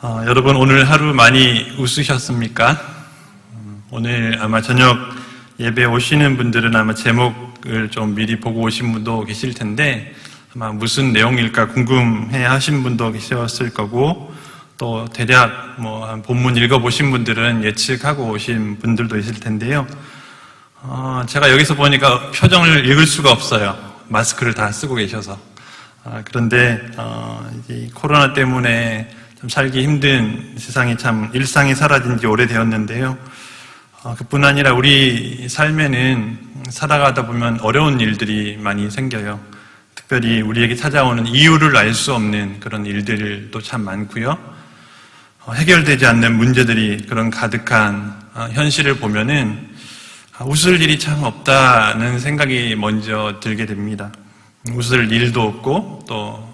여러분 오늘 하루 많이 웃으셨습니까? 오늘 아마 저녁 예배 오시는 분들은 아마 제목을 좀 미리 보고 오신 분도 계실 텐데 아마 무슨 내용일까 궁금해 하신 분도 계셨을 거고 또 대략 본문 읽어보신 분들은 예측하고 오신 분들도 있을 텐데요. 제가 여기서 보니까 표정을 읽을 수가 없어요. 마스크를 다 쓰고 계셔서. 그런데 이제 코로나 때문에 좀 살기 힘든 세상이 참 일상이 사라진 지 오래되었는데요. 그뿐 아니라 우리 삶에는 살아가다 보면 어려운 일들이 많이 생겨요. 특별히 우리에게 찾아오는 이유를 알 수 없는 그런 일들도 참 많고요. 해결되지 않는 문제들이 그런 가득한 현실을 보면은 웃을 일이 참 없다는 생각이 먼저 들게 됩니다. 웃을 일도 없고 또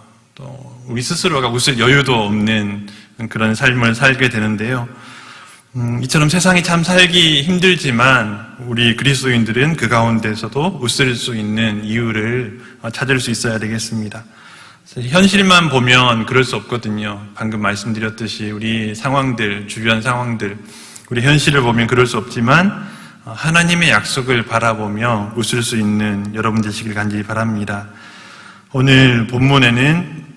우리 스스로가 웃을 여유도 없는 그런 삶을 살게 되는데요. 이처럼 세상이 참 살기 힘들지만 우리 그리스도인들은 그 가운데서도 웃을 수 있는 이유를 찾을 수 있어야 되겠습니다. 현실만 보면 그럴 수 없거든요. 방금 말씀드렸듯이 우리 상황들, 주변 상황들, 우리 현실을 보면 그럴 수 없지만 하나님의 약속을 바라보며 웃을 수 있는 여러분 되시길 간절히 바랍니다. 오늘 본문에는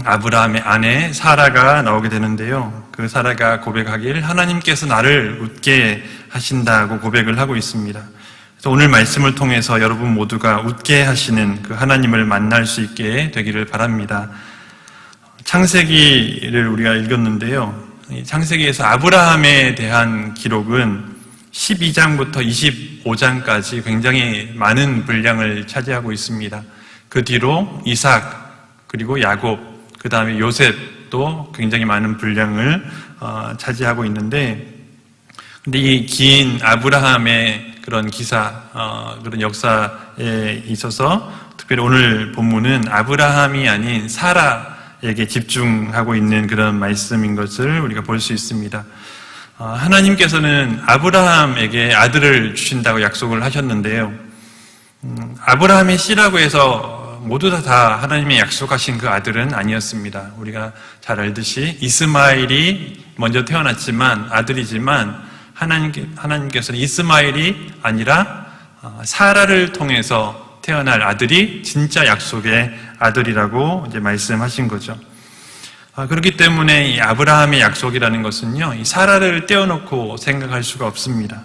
아브라함의 아내 사라가 나오게 되는데요. 그 사라가 고백하길 하나님께서 나를 웃게 하신다고 고백을 하고 있습니다. 그래서 오늘 말씀을 통해서 여러분 모두가 웃게 하시는 그 하나님을 만날 수 있게 되기를 바랍니다. 창세기를 우리가 읽었는데요. 창세기에서 아브라함에 대한 기록은 12장부터 25장까지 굉장히 많은 분량을 차지하고 있습니다. 그 뒤로 이삭, 그리고 야곱, 그 다음에 요셉도 굉장히 많은 분량을 차지하고 있는데, 근데 이 긴 아브라함의 그런 기사, 그런 역사에 있어서 특별히 오늘 본문은 아브라함이 아닌 사라에게 집중하고 있는 그런 말씀인 것을 우리가 볼 수 있습니다. 하나님께서는 아브라함에게 아들을 주신다고 약속을 하셨는데요. 아브라함의 씨라고 해서 모두 다 하나님의 약속하신 그 아들은 아니었습니다. 우리가 잘 알듯이 이스마엘이 먼저 태어났지만 아들이지만 하나님께서는 이스마엘이 아니라 사라를 통해서 태어날 아들이 진짜 약속의 아들이라고 이제 말씀하신 거죠. 그렇기 때문에 이 아브라함의 약속이라는 것은요, 이 사라를 떼어놓고 생각할 수가 없습니다.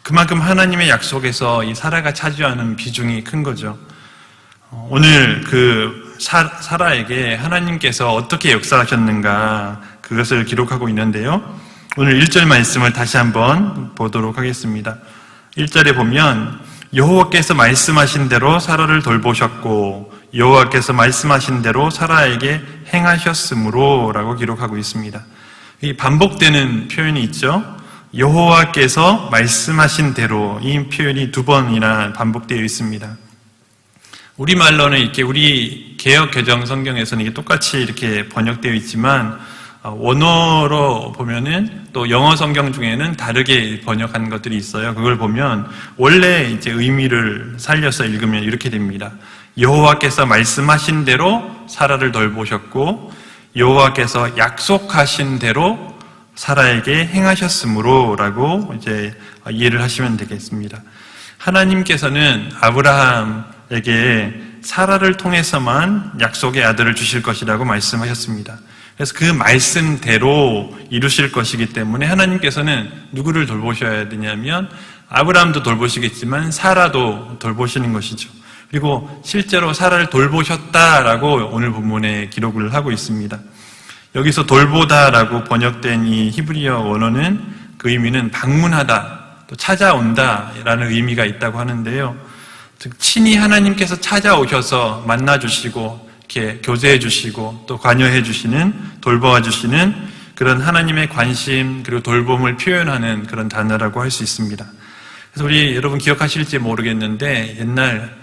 그만큼 하나님의 약속에서 이 사라가 차지하는 비중이 큰 거죠. 오늘 그 사라에게 하나님께서 어떻게 역사하셨는가 그것을 기록하고 있는데요. 오늘 1절 말씀을 다시 한번 보도록 하겠습니다. 1절에 보면 여호와께서 말씀하신 대로 사라를 돌보셨고 여호와께서 말씀하신 대로 사라에게 행하셨으므로 라고 기록하고 있습니다. 이 반복되는 표현이 있죠. 여호와께서 말씀하신 대로, 이 표현이 2번이나 반복되어 있습니다. 우리말로는 이렇게 우리 개역 개정 성경에서는 이게 똑같이 이렇게 번역되어 있지만 원어로 보면은 또 영어 성경 중에는 다르게 번역한 것들이 있어요. 그걸 보면 원래 이제 의미를 살려서 읽으면 이렇게 됩니다. 여호와께서 말씀하신 대로 사라를 돌보셨고 여호와께서 약속하신 대로 사라에게 행하셨으므로 라고 이제 이해를 하시면 되겠습니다. 하나님께서는 아브라함에게 사라를 통해서만 약속의 아들을 주실 것이라고 말씀하셨습니다. 그래서 그 말씀대로 이루실 것이기 때문에 하나님께서는 누구를 돌보셔야 되냐면 아브라함도 돌보시겠지만 사라도 돌보시는 것이죠. 그리고 실제로 사라를 돌보셨다라고 오늘 본문에 기록을 하고 있습니다. 여기서 돌보다라고 번역된 이 히브리어 원어는 그 의미는 방문하다, 또 찾아온다라는 의미가 있다고 하는데요. 즉 친히 하나님께서 찾아오셔서 만나주시고 이렇게 교제해 주시고 또 관여해 주시는, 돌보아 주시는 그런 하나님의 관심 그리고 돌봄을 표현하는 그런 단어라고 할 수 있습니다. 그래서 우리 여러분 기억하실지 모르겠는데 옛날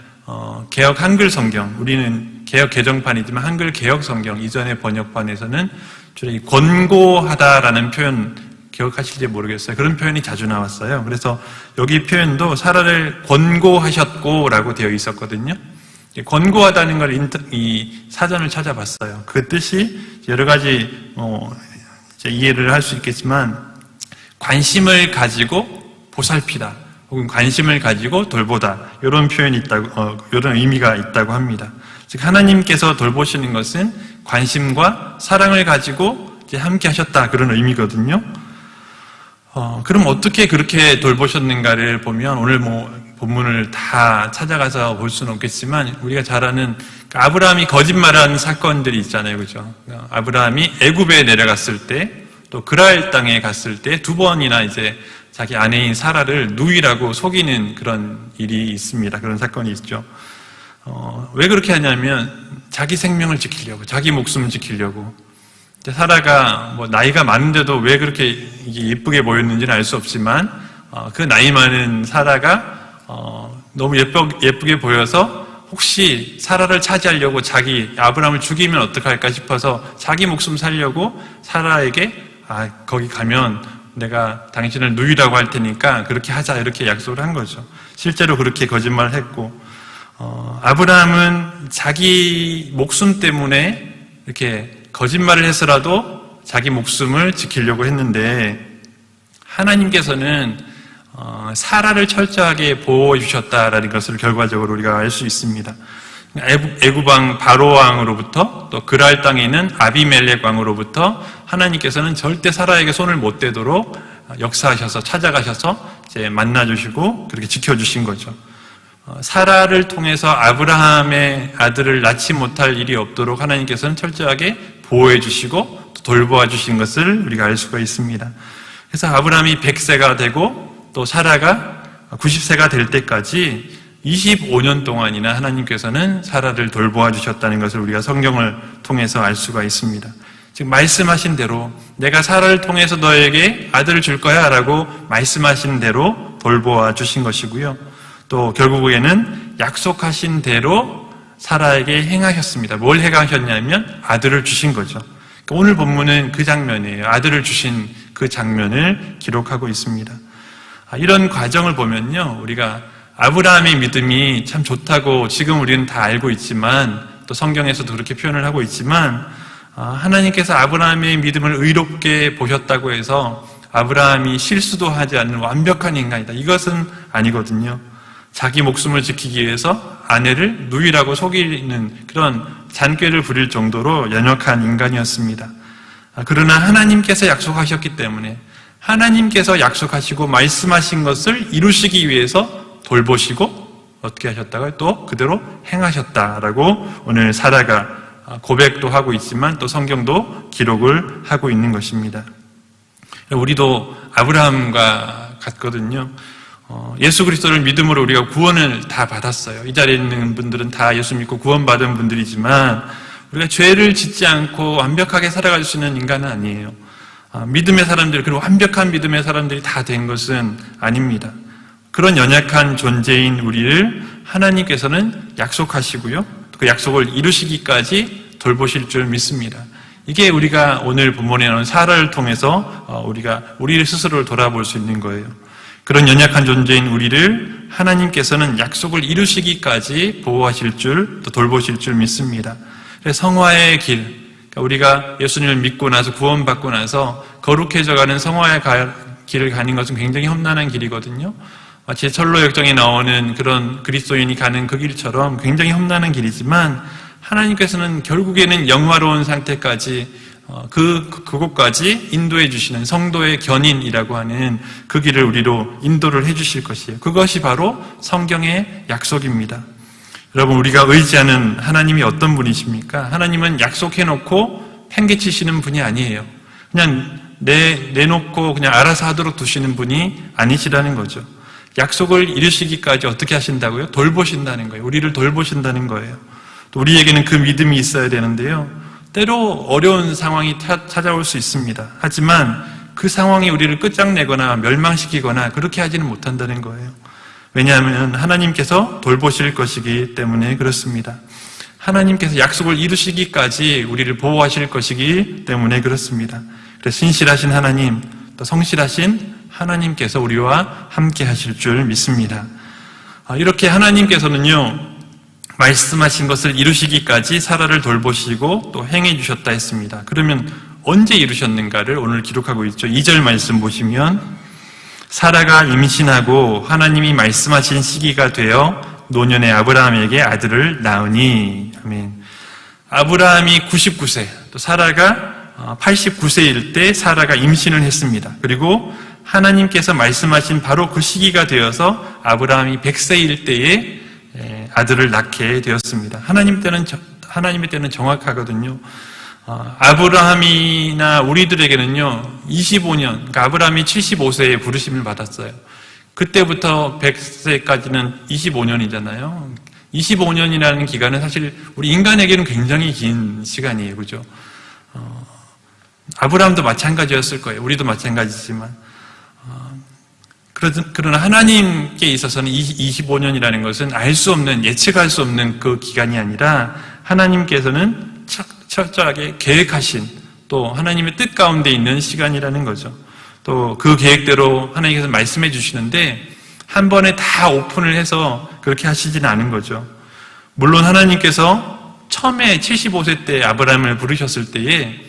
개역 한글 성경, 우리는 개역 개정판이지만 한글 개역 성경 이전의 번역판에서는 주로 이 권고하다라는 표현 기억하실지 모르겠어요. 그런 표현이 자주 나왔어요. 그래서 여기 표현도 사라를 권고하셨고라고 되어 있었거든요. 권고하다는 걸 이 사전을 찾아봤어요. 그 뜻이 여러 가지 이제 이해를 할 수 있겠지만, 관심을 가지고 보살피다, 혹은 관심을 가지고 돌보다, 이런 표현이 있다고, 이런 의미가 있다고 합니다. 즉, 하나님께서 돌보시는 것은 관심과 사랑을 가지고 이제 함께 하셨다, 그런 의미거든요. 그럼 어떻게 그렇게 돌보셨는가를 보면, 오늘 본문을 다 찾아가서 볼 수는 없겠지만, 우리가 잘 아는 아브라함이 거짓말한 사건들이 있잖아요, 그죠? 아브라함이 애굽에 내려갔을 때, 또 그랄 땅에 갔을 때 두 번이나 이제 자기 아내인 사라를 누이라고 속이는 그런 일이 있습니다. 그런 사건이 있죠. 왜 그렇게 하냐면, 자기 생명을 지키려고, 자기 목숨을 지키려고. 사라가 나이가 많은데도 왜 그렇게 이게 예쁘게 보였는지는 알 수 없지만, 그 나이 많은 사라가 너무 예쁘게 보여서 혹시 사라를 차지하려고 자기 아브라함을 죽이면 어떡할까 싶어서 자기 목숨 살려고 사라에게 거기 가면 내가 당신을 누이라고 할 테니까 그렇게 하자, 이렇게 약속을 한 거죠. 실제로 그렇게 거짓말을 했고, 아브라함은 자기 목숨 때문에 이렇게 거짓말을 해서라도 자기 목숨을 지키려고 했는데, 하나님께서는 사라를 철저하게 보호해 주셨다라는 것을 결과적으로 우리가 알 수 있습니다. 애굽 왕 바로 왕으로부터, 또 그랄 땅에 있는 아비멜렉 왕으로부터 하나님께서는 절대 사라에게 손을 못 대도록 역사하셔서 찾아가셔서 이제 만나주시고 그렇게 지켜주신 거죠. 사라를 통해서 아브라함의 아들을 낳지 못할 일이 없도록 하나님께서는 철저하게 보호해 주시고 돌보아 주신 것을 우리가 알 수가 있습니다. 그래서 아브라함이 100세가 되고 또 사라가 90세가 될 때까지 25년 동안이나 하나님께서는 사라를 돌보아 주셨다는 것을 우리가 성경을 통해서 알 수가 있습니다. 즉, 말씀하신 대로 내가 사라를 통해서 너에게 아들을 줄 거야 라고 말씀하신 대로 돌보아 주신 것이고요. 또 결국에는 약속하신 대로 사라에게 행하셨습니다. 뭘 행하셨냐면 아들을 주신 거죠. 그러니까 오늘 본문은 그 장면이에요. 아들을 주신 그 장면을 기록하고 있습니다. 이런 과정을 보면요, 우리가 아브라함의 믿음이 참 좋다고 지금 우리는 다 알고 있지만, 또 성경에서도 그렇게 표현을 하고 있지만, 하나님께서 아브라함의 믿음을 의롭게 보셨다고 해서 아브라함이 실수도 하지 않는 완벽한 인간이다, 이것은 아니거든요. 자기 목숨을 지키기 위해서 아내를 누이라고 속이는 그런 잔꾀를 부릴 정도로 연약한 인간이었습니다. 그러나 하나님께서 약속하셨기 때문에, 하나님께서 약속하시고 말씀하신 것을 이루시기 위해서 돌보시고 어떻게 하셨다고요? 또 그대로 행하셨다라고 오늘 사라가 고백도 하고 있지만 또 성경도 기록을 하고 있는 것입니다. 우리도 아브라함과 같거든요. 예수 그리스도를 믿음으로 우리가 구원을 다 받았어요. 이 자리에 있는 분들은 다 예수 믿고 구원받은 분들이지만, 우리가 죄를 짓지 않고 완벽하게 살아갈 수 있는 인간은 아니에요. 믿음의 사람들, 그리고 완벽한 믿음의 사람들이 다 된 것은 아닙니다. 그런 연약한 존재인 우리를 하나님께서는 약속하시고요, 그 약속을 이루시기까지 돌보실 줄 믿습니다. 이게 우리가 오늘 본문에 나온 사라를 통해서 우리가 우리 스스로를 돌아볼 수 있는 거예요. 그런 연약한 존재인 우리를 하나님께서는 약속을 이루시기까지 보호하실 줄, 또 돌보실 줄 믿습니다. 그래서 성화의 길, 우리가 예수님을 믿고 나서 구원받고 나서 거룩해져가는 성화의 길을 가는 것은 굉장히 험난한 길이거든요. 마치 철로역정에 나오는 그런 그리스도인이 가는 그 길처럼 굉장히 험난한 길이지만, 하나님께서는 결국에는 영화로운 상태까지 그곳까지 인도해 주시는 성도의 견인이라고 하는 그 길을 우리로 인도를 해 주실 것이에요. 그것이 바로 성경의 약속입니다. 여러분, 우리가 의지하는 하나님이 어떤 분이십니까? 하나님은 약속해놓고 팽개치시는 분이 아니에요. 그냥 내놓고 그냥 알아서 하도록 두시는 분이 아니시라는 거죠. 약속을 이루시기까지 어떻게 하신다고요? 돌보신다는 거예요. 우리를 돌보신다는 거예요. 또 우리에게는 그 믿음이 있어야 되는데요, 때로 어려운 상황이 찾아올 수 있습니다. 하지만 그 상황이 우리를 끝장내거나 멸망시키거나 그렇게 하지는 못한다는 거예요. 왜냐하면 하나님께서 돌보실 것이기 때문에 그렇습니다. 하나님께서 약속을 이루시기까지 우리를 보호하실 것이기 때문에 그렇습니다. 그래서 신실하신 하나님, 또 성실하신 하나님께서 우리와 함께 하실 줄 믿습니다. 이렇게 하나님께서는요, 말씀하신 것을 이루시기까지 사라를 돌보시고 또 행해 주셨다 했습니다. 그러면 언제 이루셨는가를 오늘 기록하고 있죠. 2절 말씀 보시면 사라가 임신하고 하나님이 말씀하신 시기가 되어 노년의 아브라함에게 아들을 낳으니. 아멘. 아브라함이 99세, 또 사라가 89세일 때 사라가 임신을 했습니다. 그리고 하나님께서 말씀하신 바로 그 시기가 되어서 아브라함이 100세일 때에 아들을 낳게 되었습니다. 하나님의 때는 정확하거든요. 아브라함이나 우리들에게는요, 25년, 그러니까 아브라함이 75세에 부르심을 받았어요. 그때부터 100세까지는 25년이잖아요. 25년이라는 기간은 사실 우리 인간에게는 굉장히 긴 시간이에요. 그죠? 아브라함도 마찬가지였을 거예요. 우리도 마찬가지지만. 그러나 하나님께 있어서는 25년이라는 것은 알 수 없는, 예측할 수 없는 그 기간이 아니라 하나님께서는 철저하게 계획하신 또 하나님의 뜻 가운데 있는 시간이라는 거죠. 또 그 계획대로 하나님께서 말씀해 주시는데 한 번에 다 오픈을 해서 그렇게 하시지는 않은 거죠. 물론 하나님께서 처음에 75세 때 아브라함을 부르셨을 때에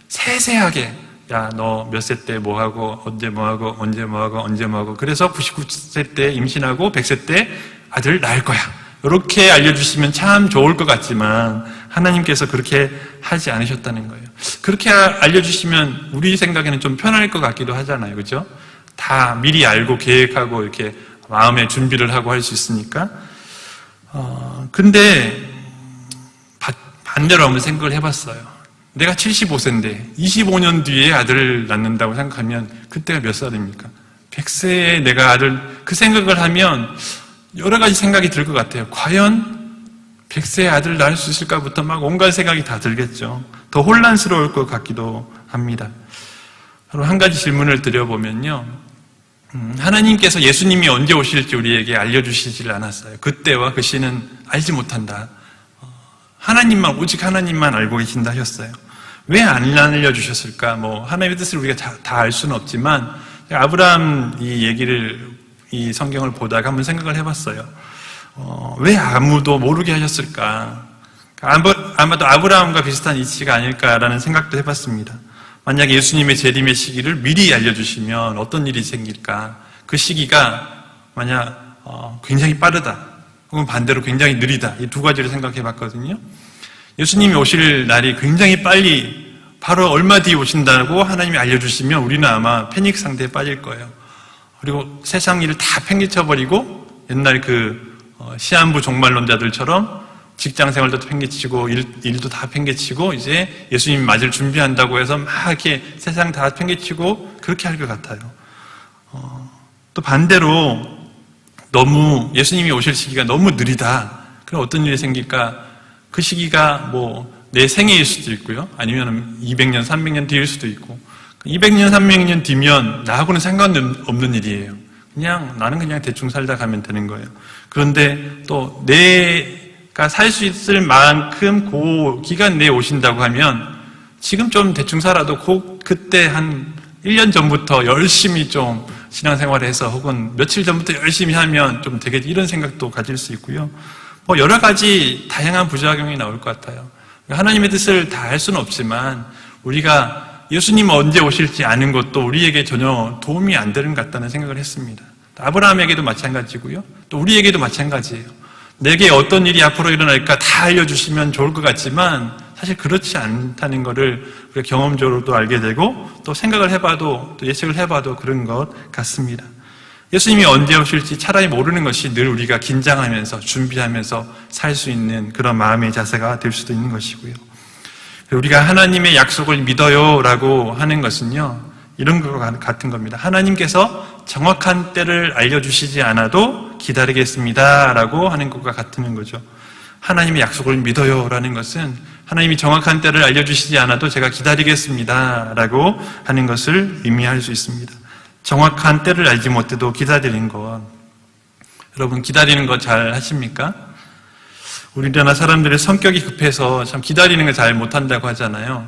세세하게 야, 너 몇 세 때 뭐 하고, 언제 뭐 하고, 언제 뭐 하고, 언제 뭐 하고, 그래서 99세 때 임신하고 100세 때 아들을 낳을 거야. 이렇게 알려주시면 참 좋을 것 같지만 하나님께서 그렇게 하지 않으셨다는 거예요. 그렇게 알려주시면 우리 생각에는 좀 편할 것 같기도 하잖아요. 그죠? 다 미리 알고 계획하고 이렇게 마음의 준비를 하고 할 수 있으니까. 근데 반대로 한번 생각을 해봤어요. 내가 75세인데 25년 뒤에 아들을 낳는다고 생각하면 그때가 몇 살입니까? 100세에 내가 아들, 그 생각을 하면 여러 가지 생각이 들 것 같아요. 과연 100세에 아들을 낳을 수 있을까부터 막 온갖 생각이 다 들겠죠. 더 혼란스러울 것 같기도 합니다. 그럼 한 가지 질문을 드려보면요. 하나님께서 예수님이 언제 오실지 우리에게 알려주시질 않았어요. 그때와 그 시는 알지 못한다. 하나님만, 오직 하나님만 알고 계신다 하셨어요. 왜 안 알려주셨을까? 하나님의 뜻을 우리가 다 알 수는 없지만, 아브라함 이 성경을 보다가 한번 생각을 해봤어요. 왜 아무도 모르게 하셨을까? 아마도 아브라함과 비슷한 이치가 아닐까라는 생각도 해봤습니다. 만약에 예수님의 재림의 시기를 미리 알려주시면 어떤 일이 생길까? 그 시기가 만약 굉장히 빠르다, 혹은 반대로 굉장히 느리다, 이 두 가지를 생각해 봤거든요. 예수님이 오실 날이 굉장히 빨리, 바로 얼마 뒤에 오신다고 하나님이 알려주시면 우리는 아마 패닉 상태에 빠질 거예요. 그리고 세상 일을 다 팽개쳐버리고 옛날 시한부 종말론자들처럼 직장 생활도 팽개치고 일도 다 팽개치고 이제 예수님이 맞을 준비한다고 해서 막 이렇게 세상 다 팽개치고 그렇게 할 것 같아요. 또 반대로 너무 예수님이 오실 시기가 너무 느리다. 그럼 어떤 일이 생길까? 그 시기가 내 생애일 수도 있고요. 아니면 200년, 300년 뒤일 수도 있고. 200년, 300년 뒤면 나하고는 상관없는 일이에요. 나는 그냥 대충 살다 가면 되는 거예요. 그런데 또 내가 살 수 있을 만큼 그 기간 내에 오신다고 하면 지금 좀 대충 살아도 그때 한 1년 전부터 열심히 좀 신앙생활을 해서 혹은 며칠 전부터 열심히 하면 좀 되겠지, 이런 생각도 가질 수 있고요. 여러 가지 다양한 부작용이 나올 것 같아요. 하나님의 뜻을 다 할 수는 없지만 우리가 예수님 언제 오실지 아는 것도 우리에게 전혀 도움이 안 되는 것 같다는 생각을 했습니다. 아브라함에게도 마찬가지고요. 또 우리에게도 마찬가지예요. 내게 어떤 일이 앞으로 일어날까 다 알려주시면 좋을 것 같지만 사실 그렇지 않다는 것을 우리가 경험적으로도 알게 되고 또 생각을 해봐도 또 예측을 해봐도 그런 것 같습니다. 예수님이 언제 오실지 차라리 모르는 것이 늘 우리가 긴장하면서 준비하면서 살 수 있는 그런 마음의 자세가 될 수도 있는 것이고요. 우리가 하나님의 약속을 믿어요라고 하는 것은요, 이런 것 같은 겁니다. 하나님께서 정확한 때를 알려주시지 않아도 기다리겠습니다라고 하는 것과 같은 거죠. 하나님의 약속을 믿어요라는 것은 하나님이 정확한 때를 알려주시지 않아도 제가 기다리겠습니다라고 하는 것을 의미할 수 있습니다. 정확한 때를 알지 못해도 기다리는 것. 여러분, 기다리는 거 잘 하십니까? 우리나라 사람들의 성격이 급해서 참 기다리는 걸 잘 못한다고 하잖아요.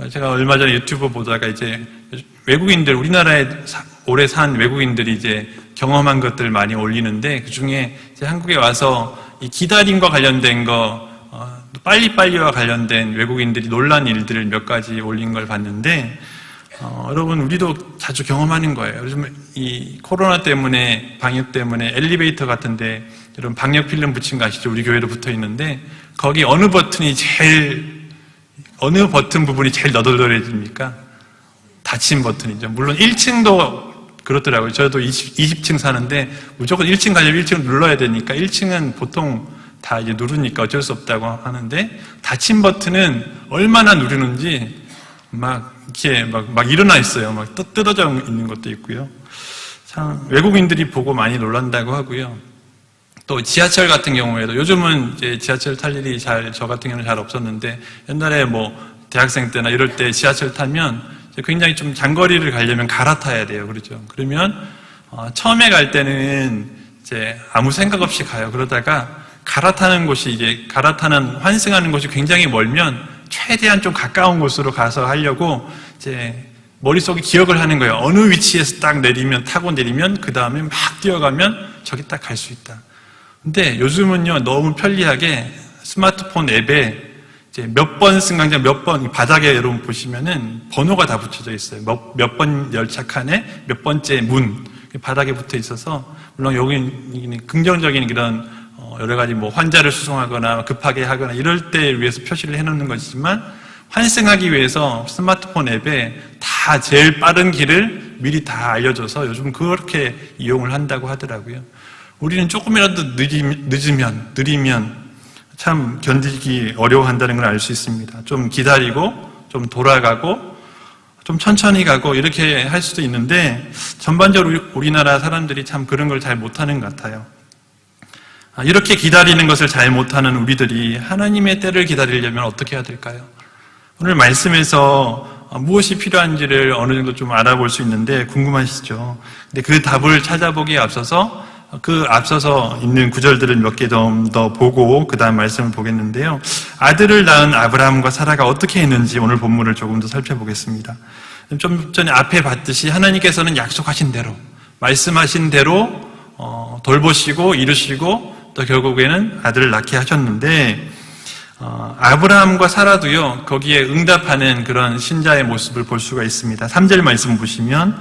제가 얼마 전에 유튜브 보다가 이제 외국인들, 우리나라에 오래 산 외국인들이 이제 경험한 것들 많이 올리는데 그 중에 이제 한국에 와서 이 기다림과 관련된 거 빨리빨리와 관련된 외국인들이 놀란 일들을 몇 가지 올린 걸 봤는데, 여러분, 우리도 자주 경험하는 거예요. 요즘 이 코로나 때문에, 방역 때문에 엘리베이터 같은데, 여러분, 방역 필름 붙인 거 아시죠? 우리 교회로 붙어 있는데, 거기 어느 버튼 부분이 제일 너덜너덜해집니까? 닫힌 버튼이죠. 물론 1층도 그렇더라고요. 저도 20층 사는데, 무조건 1층 가려면 1층을 눌러야 되니까, 1층은 보통 다 이제 누르니까 어쩔 수 없다고 하는데, 닫힌 버튼은 얼마나 누르는지, 이렇게 일어나 있어요. 뜯어져 있는 것도 있고요. 참, 외국인들이 보고 많이 놀란다고 하고요. 또 지하철 같은 경우에도 요즘은 이제 지하철 탈 일이 저 같은 경우는 잘 없었는데, 옛날에 대학생 때나 이럴 때 지하철 타면 굉장히 좀 장거리를 가려면 갈아타야 돼요. 그렇죠? 그러면, 처음에 갈 때는 이제 아무 생각 없이 가요. 그러다가 갈아타는 환승하는 곳이 굉장히 멀면 최대한 좀 가까운 곳으로 가서 하려고 이제 머릿속에 기억을 하는 거예요. 어느 위치에서 타고 내리면 그 다음에 막 뛰어가면 저기 딱 갈 수 있다. 근데 요즘은요, 너무 편리하게 스마트폰 앱에 이제 몇 번 승강장 바닥에 여러분 보시면은 번호가 다 붙여져 있어요. 몇 번 열차 칸에 몇 번째 문, 바닥에 붙어 있어서, 물론 여기는 긍정적인 그런 여러 가지 환자를 수송하거나 급하게 하거나 이럴 때 위해서 표시를 해놓는 것이지만, 환승하기 위해서 스마트폰 앱에 다 제일 빠른 길을 미리 다 알려줘서 요즘 그렇게 이용을 한다고 하더라고요. 우리는 조금이라도 느리면 참 견디기 어려워한다는 걸 알 수 있습니다. 좀 기다리고, 좀 돌아가고, 좀 천천히 가고 이렇게 할 수도 있는데, 전반적으로 우리나라 사람들이 참 그런 걸 잘 못하는 것 같아요. 이렇게 기다리는 것을 잘 못하는 우리들이 하나님의 때를 기다리려면 어떻게 해야 될까요? 오늘 말씀에서 무엇이 필요한지를 어느 정도 좀 알아볼 수 있는데 궁금하시죠? 근데 그 답을 찾아보기에 앞서서 있는 구절들을 몇 개 더 보고 그 다음 말씀을 보겠는데요. 아들을 낳은 아브라함과 사라가 어떻게 했는지 오늘 본문을 조금 더 살펴보겠습니다. 좀 전에 앞에 봤듯이 하나님께서는 약속하신 대로, 말씀하신 대로 돌보시고 이루시고 또 결국에는 아들을 낳게 하셨는데, 아브라함과 사라도요, 거기에 응답하는 그런 신자의 모습을 볼 수가 있습니다. 3절 말씀 보시면,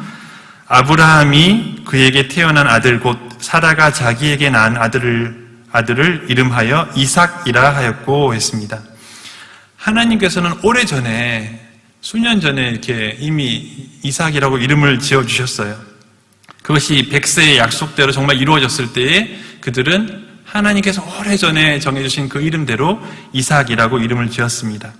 아브라함이 그에게 태어난 아들 곧 사라가 자기에게 낳은 아들을 이름하여 이삭이라 하였고 했습니다. 하나님께서는 오래전에, 수년 전에 이렇게 이미 이삭이라고 이름을 지어주셨어요. 그것이 100세의 약속대로 정말 이루어졌을 때에 그들은 하나님께서 오래전에 정해주신 그 이름대로 이삭이라고 이름을 지었습니다.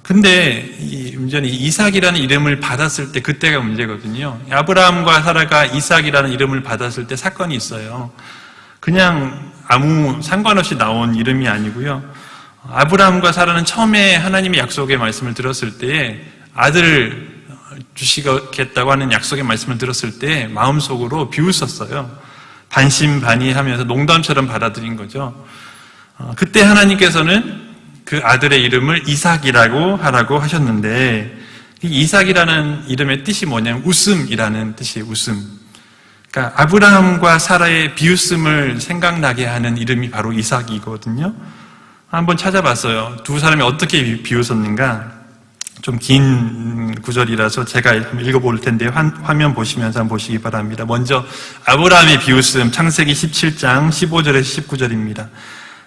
근데 문제는 이삭이라는 이름을 받았을 때 그때가 문제거든요. 아브라함과 사라가 이삭이라는 이름을 받았을 때 사건이 있어요. 그냥 아무 상관없이 나온 이름이 아니고요. 아브라함과 사라는 처음에 하나님의 약속의 말씀을 들었을 때에 아들을 주시겠다고 하는 약속의 말씀을 들었을 때 마음속으로 비웃었어요. 반신반의하면서 농담처럼 받아들인 거죠. 그때 하나님께서는 그 아들의 이름을 이삭이라고 하라고 하셨는데, 이삭이라는 이름의 뜻이 뭐냐면 웃음이라는 뜻이에요. 웃음. 그러니까 아브라함과 사라의 비웃음을 생각나게 하는 이름이 바로 이삭이거든요. 한번 찾아봤어요. 두 사람이 어떻게 비웃었는가. 좀 긴 구절이라서 제가 읽어볼 텐데 화면 보시면서 한번 보시기 바랍니다. 먼저 아브라함의 비웃음, 창세기 17장 15절에서 19절입니다.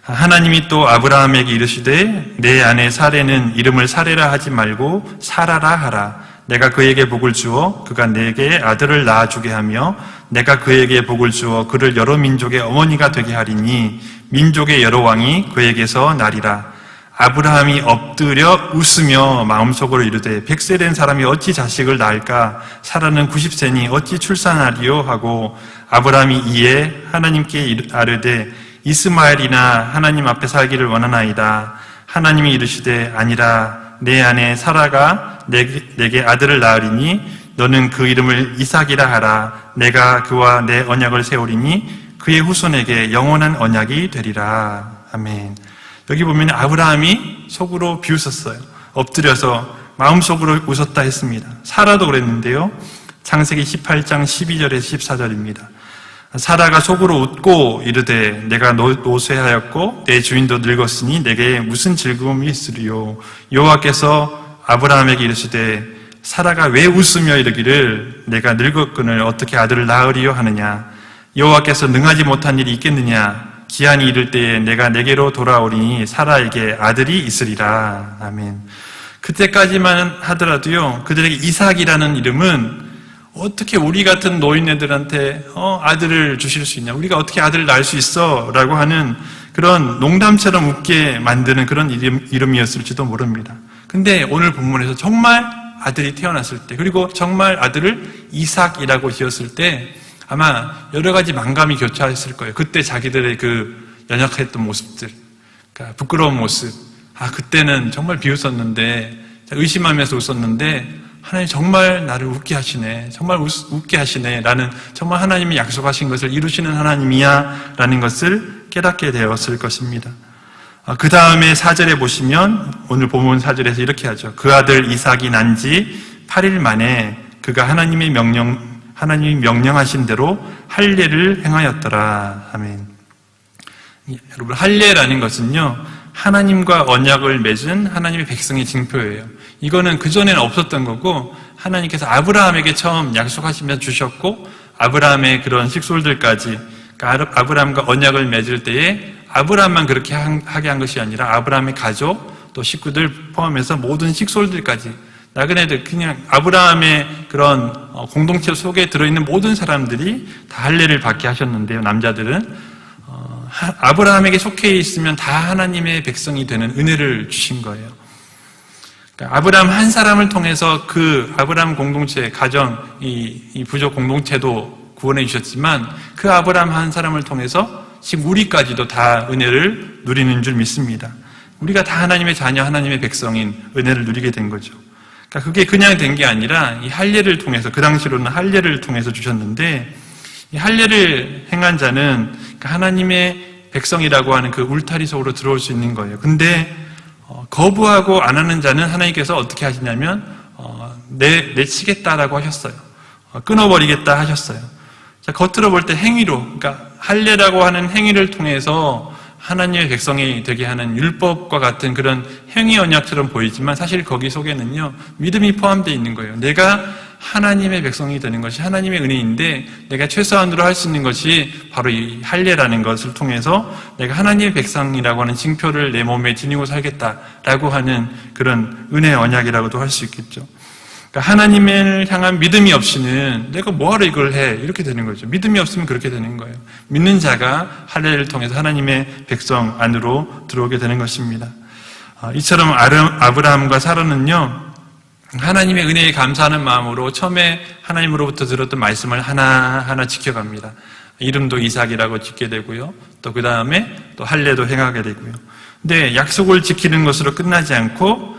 하나님이 또 아브라함에게 이르시되 내 아내 사레는 이름을 사레라 하지 말고 사라라 하라. 내가 그에게 복을 주어 그가 내게 아들을 낳아주게 하며 내가 그에게 복을 주어 그를 여러 민족의 어머니가 되게 하리니 민족의 여러 왕이 그에게서 나리라. 아브라함이 엎드려 웃으며 마음속으로 이르되 100세 된 사람이 어찌 자식을 낳을까? 사라는 90세니 어찌 출산하리요? 하고 아브라함이 이에 하나님께 아뢰되 이스마엘이나 하나님 앞에 살기를 원하나이다. 하나님이 이르시되 아니라 내 아내 사라가 내게 아들을 낳으리니 너는 그 이름을 이삭이라 하라. 내가 그와 내 언약을 세우리니 그의 후손에게 영원한 언약이 되리라. 아멘. 여기 보면 아브라함이 속으로 비웃었어요. 엎드려서 마음속으로 웃었다 했습니다. 사라도 그랬는데요. 창세기 18장 12절에서 14절입니다. 사라가 속으로 웃고 이르되 내가 노쇠하였고 내 주인도 늙었으니 내게 무슨 즐거움이 있으리요. 여호와께서 아브라함에게 이르시되 사라가 왜 웃으며 이르기를 내가 늙었거늘 어떻게 아들을 낳으리요 하느냐. 여호와께서 능하지 못한 일이 있겠느냐. 기한이 이를 때에 내가 내게로 돌아오리니 사라에게 아들이 있으리라. 아멘. 그때까지만 하더라도요, 그들에게 이삭이라는 이름은 어떻게 우리 같은 노인네들한테 아들을 주실 수 있냐, 우리가 어떻게 아들을 낳을 수 있어? 라고 하는 그런 농담처럼 웃게 만드는 그런 이름이었을지도 모릅니다. 근데 오늘 본문에서 정말 아들이 태어났을 때, 그리고 정말 아들을 이삭이라고 지었을 때 아마 여러 가지 만감이 교차했을 거예요. 그때 자기들의 그 연약했던 모습들, 그러니까 부끄러운 모습, 그때는 정말 비웃었는데, 의심하면서 웃었는데 하나님 정말 나를 웃게 하시네, 정말 웃게 하시네, 라는, 정말 하나님이 약속하신 것을 이루시는 하나님이야 라는 것을 깨닫게 되었을 것입니다. 그 다음에 4절에 보시면 오늘 본문 4절에서 이렇게 하죠. 그 아들 이삭이 난 지 8일 만에 그가 하나님이 명령하신 대로 할례를 행하였더라. 아멘. 여러분, 할례라는 것은요, 하나님과 언약을 맺은 하나님의 백성의 징표예요. 이거는 그전에는 없었던 거고, 하나님께서 아브라함에게 처음 약속하시면서 주셨고, 아브라함의 그런 식솔들까지, 그러니까 아브라함과 언약을 맺을 때에 아브라함만 그렇게 하게 한 것이 아니라 아브라함의 가족, 또 식구들 포함해서 모든 식솔들까지, 나그네들, 그냥 아브라함의 그런 공동체 속에 들어있는 모든 사람들이 다 할례를 받게 하셨는데요. 남자들은 아브라함에게 속해 있으면 다 하나님의 백성이 되는 은혜를 주신 거예요. 그러니까 아브라함 한 사람을 통해서 그 아브라함 공동체, 가정, 이 부족 공동체도 구원해 주셨지만, 그 아브라함 한 사람을 통해서 지금 우리까지도 다 은혜를 누리는 줄 믿습니다. 우리가 다 하나님의 자녀, 하나님의 백성인 은혜를 누리게 된 거죠. 그러니까 그게 그냥 된 게 아니라 이 할례를 통해서, 그 당시로는 할례를 통해서 주셨는데, 이 할례를 행한 자는 하나님의 백성이라고 하는 그 울타리 속으로 들어올 수 있는 거예요. 근데 거부하고 안 하는 자는 하나님께서 어떻게 하시냐면 내치겠다라고 하셨어요. 끊어버리겠다 하셨어요. 자, 겉으로 볼 때 행위로, 그러니까 할례라고 하는 행위를 통해서 하나님의 백성이 되게 하는 율법과 같은 그런 행위 언약처럼 보이지만, 사실 거기 속에는요, 믿음이 포함되어 있는 거예요. 내가 하나님의 백성이 되는 것이 하나님의 은혜인데, 내가 최소한으로 할 수 있는 것이 바로 이 할례라는 것을 통해서 내가 하나님의 백성이라고 하는 징표를 내 몸에 지니고 살겠다라고 하는 그런 은혜의 언약이라고도 할 수 있겠죠. 그러니까 하나님을 향한 믿음이 없이는 내가 뭐하러 이걸 해, 이렇게 되는 거죠. 믿음이 없으면 그렇게 되는 거예요. 믿는 자가 할례를 통해서 하나님의 백성 안으로 들어오게 되는 것입니다. 이처럼 아브라함과 사라는요, 하나님의 은혜에 감사하는 마음으로 처음에 하나님으로부터 들었던 말씀을 하나하나 지켜갑니다. 이름도 이삭이라고 짓게 되고요, 또 그 다음에 또 할례도 행하게 되고요. 근데 약속을 지키는 것으로 끝나지 않고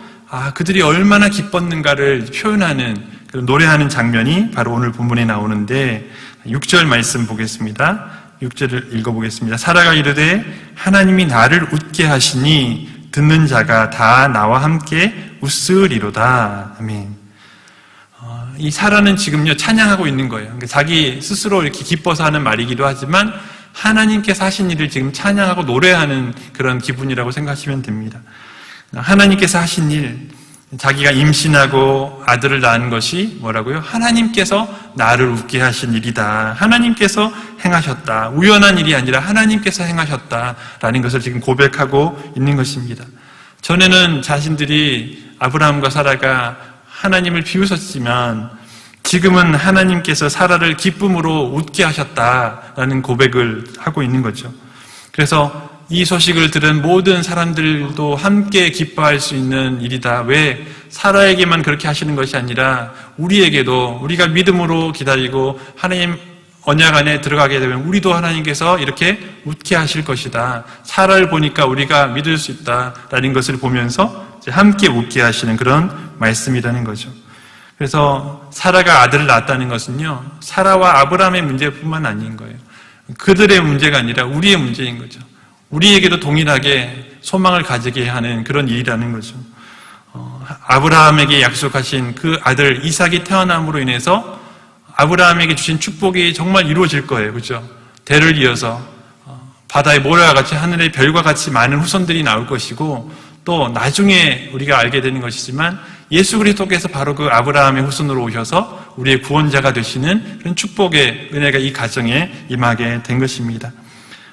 그들이 얼마나 기뻤는가를 표현하는, 노래하는 장면이 바로 오늘 본문에 나오는데, 6절 말씀 보겠습니다. 6절을 읽어보겠습니다. 사라가 이르되 하나님이 나를 웃게 하시니 듣는 자가 다 나와 함께 웃으리로다. 아멘. 이 사라는 지금요, 찬양하고 있는 거예요. 그러니까 자기 스스로 이렇게 기뻐서 하는 말이기도 하지만 하나님께서 하신 일을 지금 찬양하고 노래하는 그런 기분이라고 생각하시면 됩니다. 하나님께서 하신 일, 자기가 임신하고 아들을 낳은 것이 뭐라고요? 하나님께서 나를 웃게 하신 일이다. 하나님께서 행하셨다. 우연한 일이 아니라 하나님께서 행하셨다라는 것을 지금 고백하고 있는 것입니다. 전에는 자신들이, 아브라함과 사라가 하나님을 비웃었지만 지금은 하나님께서 사라를 기쁨으로 웃게 하셨다라는 고백을 하고 있는 거죠. 그래서 이 소식을 들은 모든 사람들도 함께 기뻐할 수 있는 일이다. 왜 사라에게만 그렇게 하시는 것이 아니라 우리에게도, 우리가 믿음으로 기다리고 하나님 언약 안에 들어가게 되면 우리도 하나님께서 이렇게 웃게 하실 것이다. 사라를 보니까 우리가 믿을 수 있다라는 것을 보면서 함께 웃게 하시는 그런 말씀이라는 거죠. 그래서 사라가 아들을 낳았다는 것은요, 사라와 아브라함의 문제뿐만 아닌 거예요. 그들의 문제가 아니라 우리의 문제인 거죠. 우리에게도 동일하게 소망을 가지게 하는 그런 일이라는 거죠. 아브라함에게 약속하신 그 아들 이삭이 태어남으로 인해서 아브라함에게 주신 축복이 정말 이루어질 거예요. 그렇죠? 대를 이어서 바다의 모래와 같이 하늘의 별과 같이 많은 후손들이 나올 것이고, 또 나중에 우리가 알게 되는 것이지만 예수 그리스도께서 바로 그 아브라함의 후손으로 오셔서 우리의 구원자가 되시는 그런 축복의 은혜가 이 가정에 임하게 된 것입니다.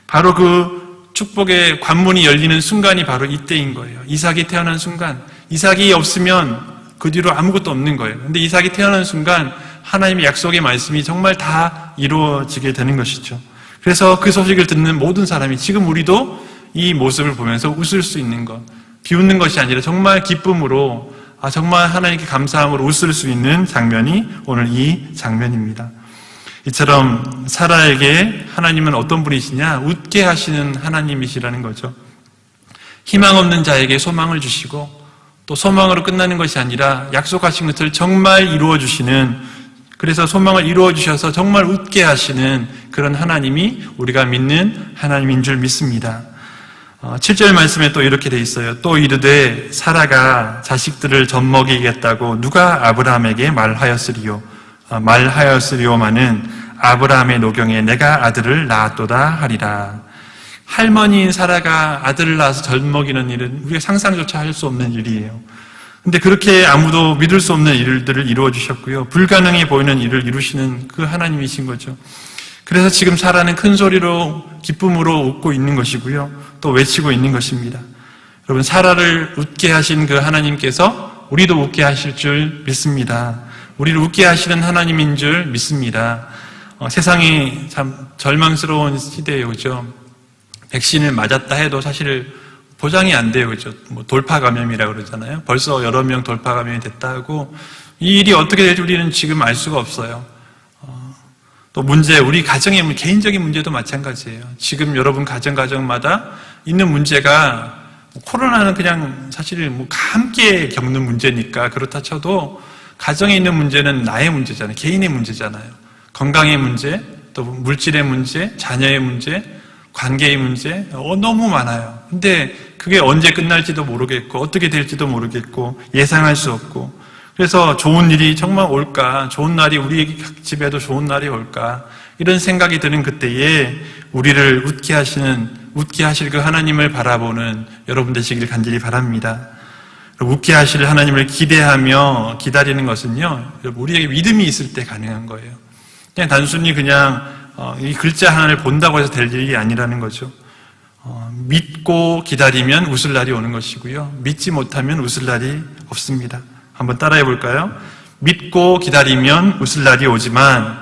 바로 그 축복의 관문이 열리는 순간이 바로 이때인 거예요. 이삭이 태어난 순간, 이삭이 없으면 그 뒤로 아무것도 없는 거예요. 근데 이삭이 태어난 순간 하나님의 약속의 말씀이 정말 다 이루어지게 되는 것이죠. 그래서 그 소식을 듣는 모든 사람이, 지금 우리도 이 모습을 보면서 웃을 수 있는 것, 비웃는 것이 아니라 정말 기쁨으로, 정말 하나님께 감사함으로 웃을 수 있는 장면이 오늘 이 장면입니다. 이처럼 사라에게 하나님은 어떤 분이시냐? 웃게 하시는 하나님이시라는 거죠. 희망 없는 자에게 소망을 주시고, 또 소망으로 끝나는 것이 아니라 약속하신 것을 정말 이루어 주시는, 그래서 소망을 이루어 주셔서 정말 웃게 하시는 그런 하나님이 우리가 믿는 하나님인 줄 믿습니다. 7절 말씀에 또 이렇게 돼 있어요. 또 이르되 사라가 자식들을 젖먹이겠다고 누가 아브라함에게 말하였으리요? 말하였으리요마는 아브라함의 노경에 내가 아들을 낳았도다 하리라. 할머니인 사라가 아들을 낳아서 젖먹이는 일은 우리가 상상조차 할 수 없는 일이에요. 근데 그렇게 아무도 믿을 수 없는 일들을 이루어 주셨고요. 불가능해 보이는 일을 이루시는 그 하나님이신 거죠. 그래서 지금 사라는 큰 소리로 기쁨으로 웃고 있는 것이고요. 또 외치고 있는 것입니다. 여러분, 사라를 웃게 하신 그 하나님께서 우리도 웃게 하실 줄 믿습니다. 우리를 웃게 하시는 하나님인 줄 믿습니다. 세상이 참 절망스러운 시대예요. 그죠? 백신을 맞았다 해도 사실 보장이 안 돼요. 그죠? 돌파 감염이라고 그러잖아요. 벌써 여러 명 돌파 감염이 됐다 하고, 이 일이 어떻게 될지 우리는 지금 알 수가 없어요. 또 문제, 우리 가정의 개인적인 문제도 마찬가지예요. 지금 여러분 가정마다 있는 문제가, 코로나는 그냥 사실 함께 겪는 문제니까 그렇다 쳐도 가정에 있는 문제는 나의 문제잖아요. 개인의 문제잖아요. 건강의 문제, 또 물질의 문제, 자녀의 문제, 관계의 문제, 너무 많아요. 근데 그게 언제 끝날지도 모르겠고 어떻게 될지도 모르겠고 예상할 수 없고, 그래서 좋은 일이 정말 올까, 좋은 날이 우리 집에도 좋은 날이 올까, 이런 생각이 드는 그때에 우리를 웃게 하실 그 하나님을 바라보는 여러분 되시길 간절히 바랍니다. 웃게 하실 하나님을 기대하며 기다리는 것은요, 우리에게 믿음이 있을 때 가능한 거예요. 그냥 단순히 이 글자 하나를 본다고 해서 될 일이 아니라는 거죠. 믿고 기다리면 웃을 날이 오는 것이고요. 믿지 못하면 웃을 날이 없습니다. 한번 따라해 볼까요? 믿고 기다리면 웃을 날이 오지만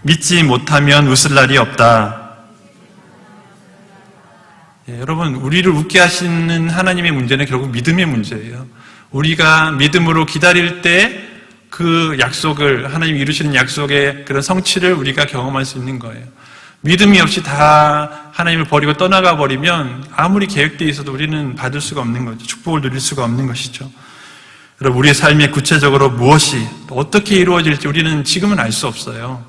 믿지 못하면 웃을 날이 없다. 여러분, 우리를 웃게 하시는 하나님의 문제는 결국 믿음의 문제예요. 우리가 믿음으로 기다릴 때 그 약속을, 하나님이 이루시는 약속의 그런 성취를 우리가 경험할 수 있는 거예요. 믿음이 없이 다 하나님을 버리고 떠나가 버리면 아무리 계획되어 있어도 우리는 받을 수가 없는 거죠. 축복을 누릴 수가 없는 것이죠. 여러분, 우리의 삶에 구체적으로 무엇이 어떻게 이루어질지 우리는 지금은 알 수 없어요.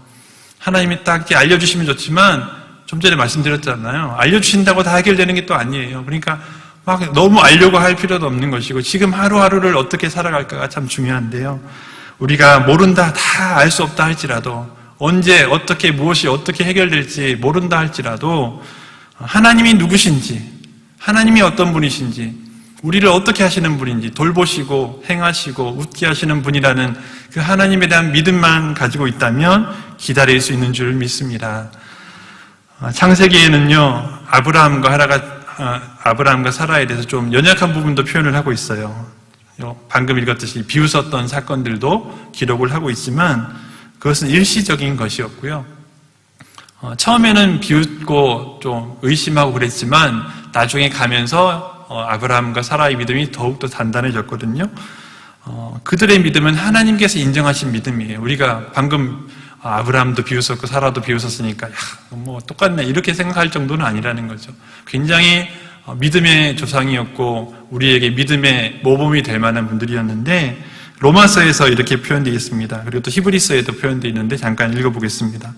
하나님이 딱 이렇게 알려주시면 좋지만, 좀 전에 말씀드렸잖아요. 알려주신다고 다 해결되는 게 또 아니에요. 그러니까 막 너무 알려고 할 필요도 없는 것이고, 지금 하루하루를 어떻게 살아갈까가 참 중요한데요. 우리가 모른다, 다 알 수 없다 할지라도, 언제 어떻게 무엇이 어떻게 해결될지 모른다 할지라도 하나님이 누구신지, 하나님이 어떤 분이신지, 우리를 어떻게 하시는 분인지 돌보시고 행하시고 웃게 하시는 분이라는 그 하나님에 대한 믿음만 가지고 있다면 기다릴 수 있는 줄 믿습니다. 창세기에는요, 아브라함과 사라에 대해서 좀 연약한 부분도 표현을 하고 있어요. 방금 읽었듯이 비웃었던 사건들도 기록을 하고 있지만 그것은 일시적인 것이었고요. 처음에는 비웃고 좀 의심하고 그랬지만 나중에 가면서 아브라함과 사라의 믿음이 더욱더 단단해졌거든요. 그들의 믿음은 하나님께서 인정하신 믿음이에요. 우리가 방금 아브라함도 비웃었고 사라도 비웃었으니까 똑같네 이렇게 생각할 정도는 아니라는 거죠. 굉장히 믿음의 조상이었고 우리에게 믿음의 모범이 될 만한 분들이었는데, 로마서에서 이렇게 표현되어 있습니다. 그리고 또 히브리서에도 표현되어 있는데 잠깐 읽어보겠습니다.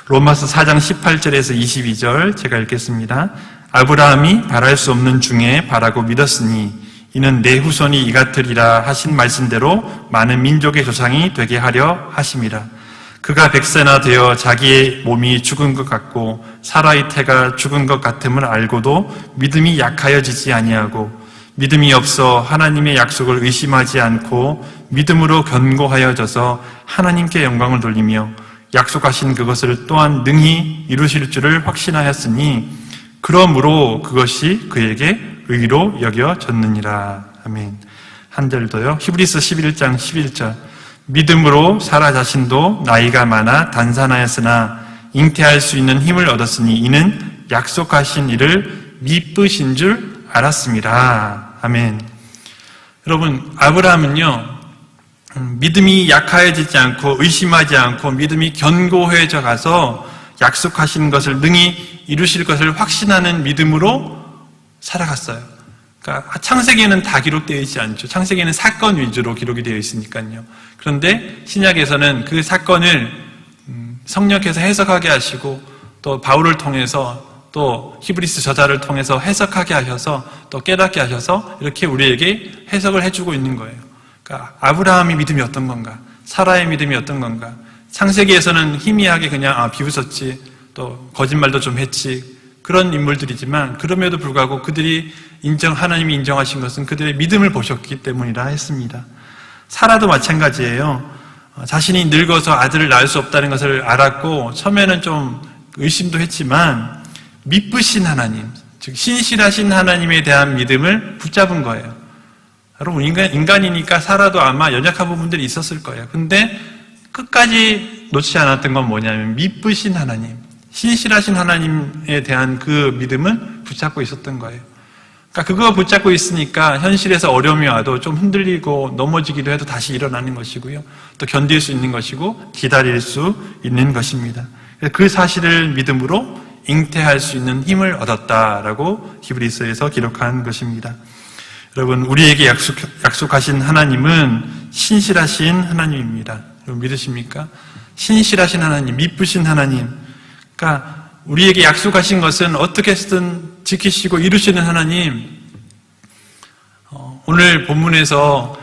로마서 4장 18절에서 22절 제가 읽겠습니다. 아브라함이 바랄 수 없는 중에 바라고 믿었으니 이는 내 후손이 이 같으리라 하신 말씀대로 많은 민족의 조상이 되게 하려 하심이라. 그가 백세나 되어 자기의 몸이 죽은 것 같고 사라의 태가 죽은 것 같음을 알고도 믿음이 약하여지지 아니하고 믿음이 없어 하나님의 약속을 의심하지 않고 믿음으로 견고하여져서 하나님께 영광을 돌리며 약속하신 그것을 또한 능히 이루실 줄을 확신하였으니 그러므로 그것이 그에게 의로 여겨졌느니라. 아멘. 한 절 더요. 히브리서 11장 11절. 믿음으로 사라 자신도 나이가 많아 단산하였으나 잉태할 수 있는 힘을 얻었으니 이는 약속하신 이를 미쁘신 줄 알았습니다. 아멘. 여러분, 아브라함은요, 믿음이 약해지지 않고 의심하지 않고 믿음이 견고해져 가서 약속하신 것을 능히 이루실 것을 확신하는 믿음으로 살아갔어요. 그러니까 창세기에는 다 기록되어 있지 않죠. 창세기에는 사건 위주로 기록이 되어 있으니까요. 그런데 신약에서는 그 사건을 성령께서 해석하게 하시고 또 바울을 통해서 또 히브리스 저자를 통해서 해석하게 하셔서 또 깨닫게 하셔서 이렇게 우리에게 해석을 해주고 있는 거예요. 그러니까 아브라함의 믿음이 어떤 건가? 사라의 믿음이 어떤 건가? 창세기에서는 희미하게 그냥 비웃었지, 또 거짓말도 좀 했지, 그런 인물들이지만 그럼에도 불구하고 그들이 하나님이 인정하신 것은 그들의 믿음을 보셨기 때문이라 했습니다. 사라도 마찬가지예요. 자신이 늙어서 아들을 낳을 수 없다는 것을 알았고 처음에는 좀 의심도 했지만 미쁘신 하나님, 즉 신실하신 하나님에 대한 믿음을 붙잡은 거예요. 여러분, 인간이니까 사라도 아마 연약한 부분들이 있었을 거예요. 근데 끝까지 놓지 않았던 건 뭐냐면 미쁘신 하나님, 신실하신 하나님에 대한 그 믿음을 붙잡고 있었던 거예요. 그러니까 그거 붙잡고 있으니까 현실에서 어려움이 와도 좀 흔들리고 넘어지기도 해도 다시 일어나는 것이고요. 또 견딜 수 있는 것이고 기다릴 수 있는 것입니다. 그 사실을 믿음으로 잉태할 수 있는 힘을 얻었다라고 히브리서에서 기록한 것입니다. 여러분, 우리에게 약속하신 하나님은 신실하신 하나님입니다. 여러분 믿으십니까? 신실하신 하나님, 미쁘신 하나님. 그러니까 우리에게 약속하신 것은 어떻게 해서든 지키시고 이루시는 하나님. 오늘 본문에서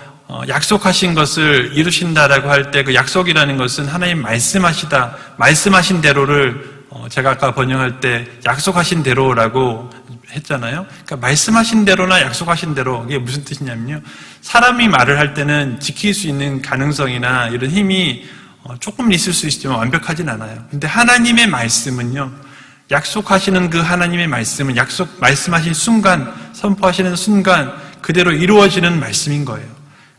약속하신 것을 이루신다라고 할 때 그 약속이라는 것은 하나님 말씀하신 대로를 제가 아까 번역할 때 약속하신 대로라고 했잖아요. 그러니까 말씀하신 대로나 약속하신 대로, 이게 무슨 뜻이냐면요, 사람이 말을 할 때는 지킬 수 있는 가능성이나 이런 힘이 조금 있을 수 있지만 완벽하진 않아요. 근데 하나님의 말씀은요, 약속하시는 그 하나님의 말씀은 말씀하신 순간, 선포하시는 순간 그대로 이루어지는 말씀인 거예요.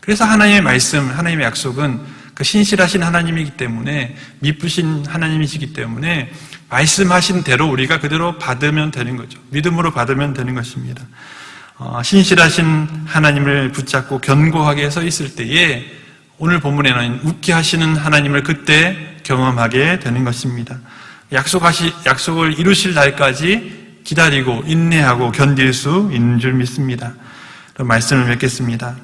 그래서 하나님의 말씀, 하나님의 약속은 그 신실하신 하나님이기 때문에, 미쁘신 하나님이시기 때문에 말씀하신 대로 우리가 그대로 받으면 되는 거죠. 믿음으로 받으면 되는 것입니다. 신실하신 하나님을 붙잡고 견고하게 서 있을 때에 오늘 본문에는 웃게 하시는 하나님을 그때 경험하게 되는 것입니다. 약속을 이루실 날까지 기다리고 인내하고 견딜 수 있는 줄 믿습니다. 말씀을 맺겠습니다.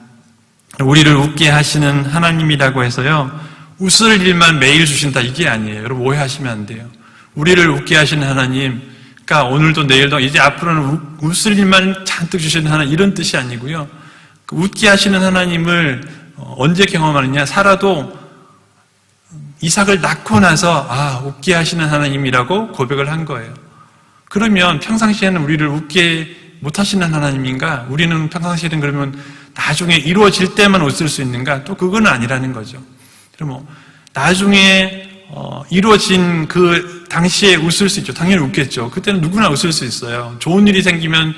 우리를 웃게 하시는 하나님이라고 해서요, 웃을 일만 매일 주신다, 이게 아니에요. 여러분 오해하시면 안 돼요. 우리를 웃게 하시는 하나님, 그러니까 오늘도 내일도 이제 앞으로는 웃을 일만 잔뜩 주시는 하나님, 이런 뜻이 아니고요. 웃게 하시는 하나님을 언제 경험하느냐? 사라도 이삭을 낳고 나서 웃게 하시는 하나님이라고 고백을 한 거예요. 그러면 평상시에는 우리를 웃게 못하시는 하나님인가? 우리는 평상시에는 그러면 나중에 이루어질 때만 웃을 수 있는가? 또 그건 아니라는 거죠. 그럼 나중에 이루어진 그 당시에 웃을 수 있죠. 당연히 웃겠죠. 그때는 누구나 웃을 수 있어요. 좋은 일이 생기면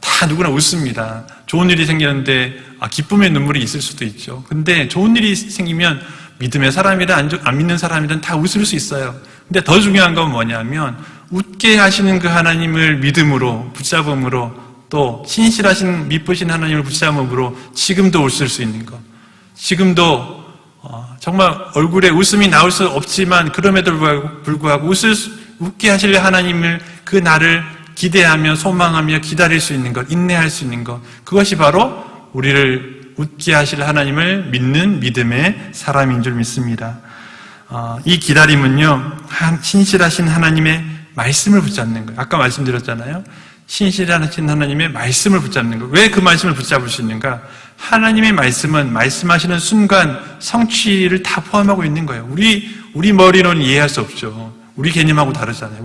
다 누구나 웃습니다. 좋은 일이 생기는데 기쁨의 눈물이 있을 수도 있죠. 근데 좋은 일이 생기면 믿음의 사람이든 안 믿는 사람이든 다 웃을 수 있어요. 근데 더 중요한 건 뭐냐면 웃게 하시는 그 하나님을 믿음으로 붙잡음으로 또 신실하신 미쁘신 하나님을 붙잡음으로 지금도 웃을 수 있는 것. 지금도 정말 얼굴에 웃음이 나올 수 없지만 그럼에도 불구하고 웃게 하실 하나님을 그 날을 기대하며 소망하며 기다릴 수 있는 것, 인내할 수 있는 것, 그것이 바로 우리를 웃게 하실 하나님을 믿는 믿음의 사람인 줄 믿습니다. 이 기다림은요, 신실하신 하나님의 말씀을 붙잡는 거예요. 아까 말씀드렸잖아요. 신실하신 하나님의 말씀을 붙잡는 거예요. 왜 그 말씀을 붙잡을 수 있는가? 하나님의 말씀은 말씀하시는 순간 성취를 다 포함하고 있는 거예요. 우리 머리로는 이해할 수 없죠. 우리 개념하고 다르잖아요.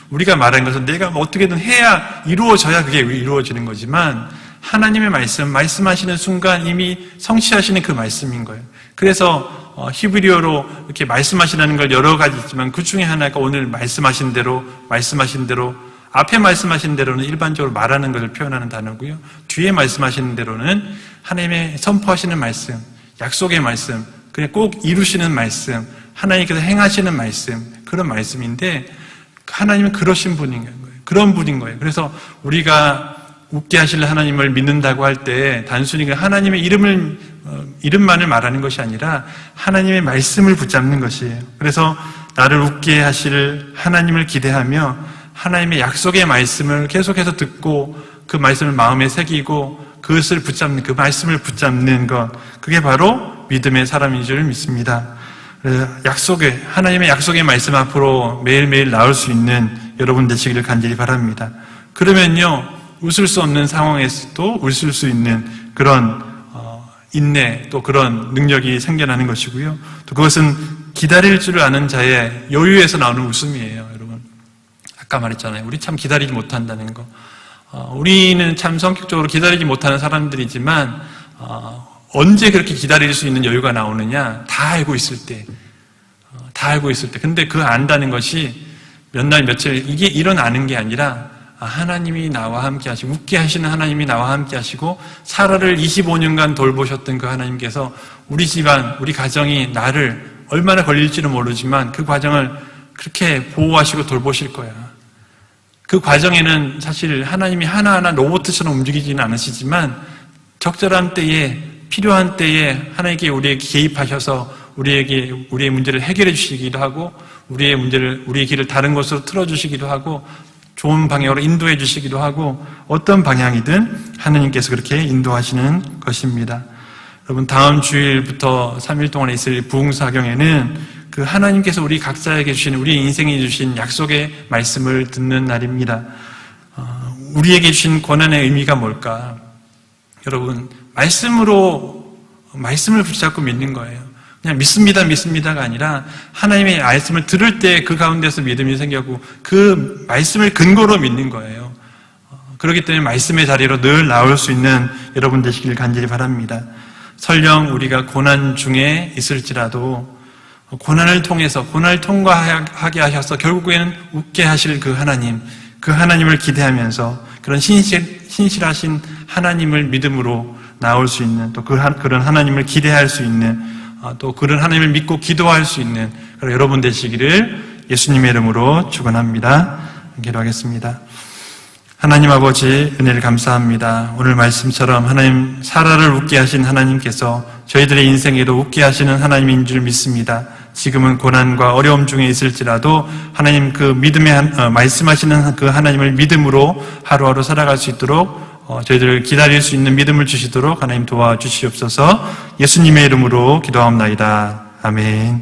우리가 말한 것은 내가 어떻게든 해야 이루어져야 그게 이루어지는 거지만 하나님의 말씀하시는 순간 이미 성취하시는 그 말씀인 거예요. 그래서 히브리어로 이렇게 말씀하시라는 걸 여러 가지 있지만 그 중에 하나가 오늘 말씀하신 대로 앞에 말씀하신 대로는 일반적으로 말하는 것을 표현하는 단어고요. 뒤에 말씀하시는 대로는 하나님의 선포하시는 말씀, 약속의 말씀, 그냥 꼭 이루시는 말씀, 하나님께서 행하시는 말씀, 그런 말씀인데 하나님은 그러신 분인 거예요. 그런 분인 거예요. 그래서 우리가 웃게 하실 하나님을 믿는다고 할 때 단순히 하나님의 이름만을 말하는 것이 아니라 하나님의 말씀을 붙잡는 것이에요. 그래서 나를 웃게 하실 하나님을 기대하며 하나님의 약속의 말씀을 계속해서 듣고 그 말씀을 마음에 새기고 그것을 붙잡는, 그 말씀을 붙잡는 것, 그게 바로 믿음의 사람인 줄 믿습니다. 하나님의 약속의 말씀 앞으로 매일매일 나올 수 있는 여러분 되시기를 간절히 바랍니다. 그러면요, 웃을 수 없는 상황에서도 웃을 수 있는 그런 인내, 또 그런 능력이 생겨나는 것이고요. 또 그것은 기다릴 줄 아는 자의 여유에서 나오는 웃음이에요, 여러분. 아까 말했잖아요. 우리 참 기다리지 못한다는 거. 우리는 참 성격적으로 기다리지 못하는 사람들이지만 언제 그렇게 기다릴 수 있는 여유가 나오느냐? 다 알고 있을 때. 근데 그 안다는 것이 몇 날, 며칠, 이게 일어나는 게 아니라 하나님이 나와 함께 하시고, 웃게 하시는 하나님이 나와 함께 하시고, 사라를 25년간 돌보셨던 그 하나님께서 우리 집안, 우리 가정이 나를 얼마나 걸릴지는 모르지만 그 과정을 그렇게 보호하시고 돌보실 거야. 그 과정에는 사실 하나님이 하나하나 로봇처럼 움직이지는 않으시지만 적절한 때에, 필요한 때에 하나님께 우리에게 개입하셔서 우리의 문제를 해결해 주시기도 하고 우리의 길을 다른 곳으로 틀어주시기도 하고 좋은 방향으로 인도해 주시기도 하고 어떤 방향이든 하나님께서 그렇게 인도하시는 것입니다. 여러분, 다음 주일부터 3일 동안 있을 부흥사경에는 그 하나님께서 우리 각자에게 주신, 우리 인생에 주신 약속의 말씀을 듣는 날입니다. 우리에게 주신 권한의 의미가 뭘까? 여러분, 말씀을 붙잡고 믿는 거예요. 그냥 믿습니다가 아니라 하나님의 말씀을 들을 때 그 가운데서 믿음이 생기고 그 말씀을 근거로 믿는 거예요. 그렇기 때문에 말씀의 자리로 늘 나올 수 있는 여러분 되시길 간절히 바랍니다. 설령 우리가 고난 중에 있을지라도 고난을 통과하게 하셔서 결국에는 웃게 하실 그 하나님을 기대하면서 그런 신실하신 하나님을 믿음으로 나올 수 있는, 또 그런 하나님을 기대할 수 있는, 또 그런 하나님을 믿고 기도할 수 있는 그런 여러분 되시기를 예수님의 이름으로 축원합니다. 기도하겠습니다. 하나님 아버지, 은혜를 감사합니다. 오늘 말씀처럼 하나님, 사라를 웃게 하신 하나님께서 저희들의 인생에도 웃게 하시는 하나님인 줄 믿습니다. 지금은 고난과 어려움 중에 있을지라도 하나님 그 말씀하시는 그 하나님을 믿음으로 하루하루 살아갈 수 있도록 저희들을 기다릴 수 있는 믿음을 주시도록 하나님 도와주시옵소서. 예수님의 이름으로 기도하옵나이다. 아멘.